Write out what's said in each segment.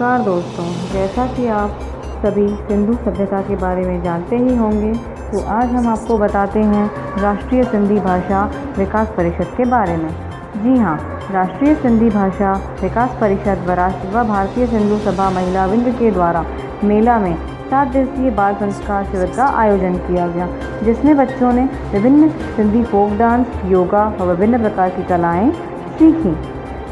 नमस्कार दोस्तों, जैसा कि आप सभी सिंधु सभ्यता के बारे में जानते ही होंगे, तो आज हम आपको बताते हैं राष्ट्रीय सिंधी भाषा विकास परिषद के बारे में। जी हाँ, राष्ट्रीय सिंधी भाषा विकास परिषद व भारतीय सिंधु सभा महिला विंग के द्वारा मेला में 7 दिवसीय बाल संस्कार शिविर का आयोजन किया गया, जिसमें बच्चों ने विभिन्न सिंधी फोक डांस, योगा व विभिन्न प्रकार की कलाएँ सीखी,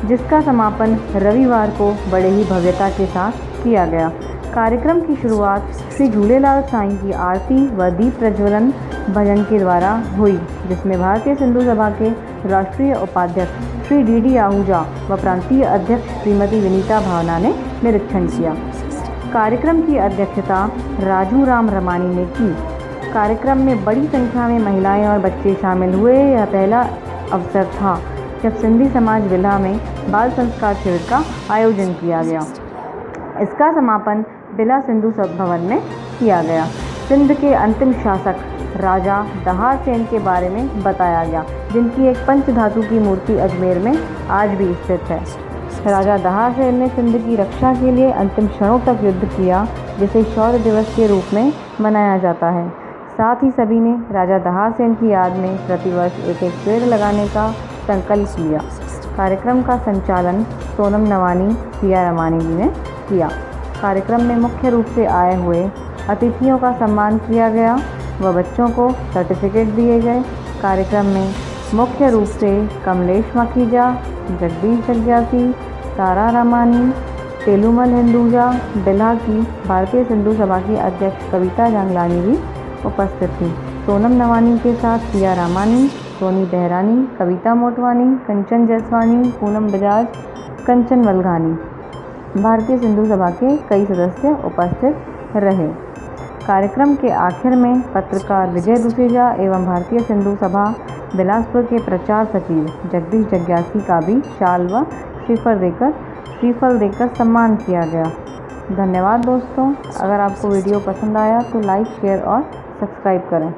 जिसका समापन रविवार को बड़े ही भव्यता के साथ किया गया। कार्यक्रम की शुरुआत श्री झूलेलाल साईं की आरती व दीप प्रज्वलन भजन के द्वारा हुई, जिसमें भारतीय सिंधु सभा के राष्ट्रीय उपाध्यक्ष श्री डी आहूजा व प्रांतीय अध्यक्ष श्रीमती विनीता भावना ने निरीक्षण किया। कार्यक्रम की अध्यक्षता राजू राम रमानी ने की। कार्यक्रम में बड़ी संख्या में महिलाएं और बच्चे शामिल हुए। यह पहला अवसर था जब सिंधी समाज विला में बाल संस्कार शिविर का आयोजन किया गया। इसका समापन बिला सिंधु भवन में किया गया। सिंध के अंतिम शासक राजा दहार सेन के बारे में बताया गया, जिनकी एक पंचधातु की मूर्ति अजमेर में आज भी स्थित है। राजा दहार सेन ने सिंध की रक्षा के लिए अंतिम क्षणों तक युद्ध किया, जिसे शौर्य दिवस के रूप में मनाया जाता है। साथ ही सभी ने राजा दहार सेन की याद में प्रतिवर्ष एक पेड़ लगाने का संकल्प लिया। कार्यक्रम का संचालन सोनम नवानी पिया रमानी जी ने किया। कार्यक्रम में मुख्य रूप से आए हुए अतिथियों का सम्मान किया गया व बच्चों को सर्टिफिकेट दिए गए। कार्यक्रम में मुख्य रूप से कमलेश मखीजा, जगदीश जग्यासी, तारा रमानी, तेलुमल हिंदुजा, बिल्हा की भारतीय सिंधु सभा की अध्यक्ष कविता जांगलानी भी उपस्थित थी। सोनम नवानी के साथ पिया रामानी, सोनी बहरानी, कविता मोटवानी, कंचन जसवानी, पूनम बजाज, कंचन वलघानी, भारतीय सिंधु सभा के कई सदस्य उपस्थित रहे। कार्यक्रम के आखिर में पत्रकार विजय दुसेजा एवं भारतीय सिंधु सभा बिलासपुर के प्रचार सचिव जगदीश जग्यासी का भी शाल व श्रीफल देकर सम्मान किया गया। धन्यवाद दोस्तों। अगर आपको वीडियो पसंद आया तो लाइक, शेयर और सब्सक्राइब करें।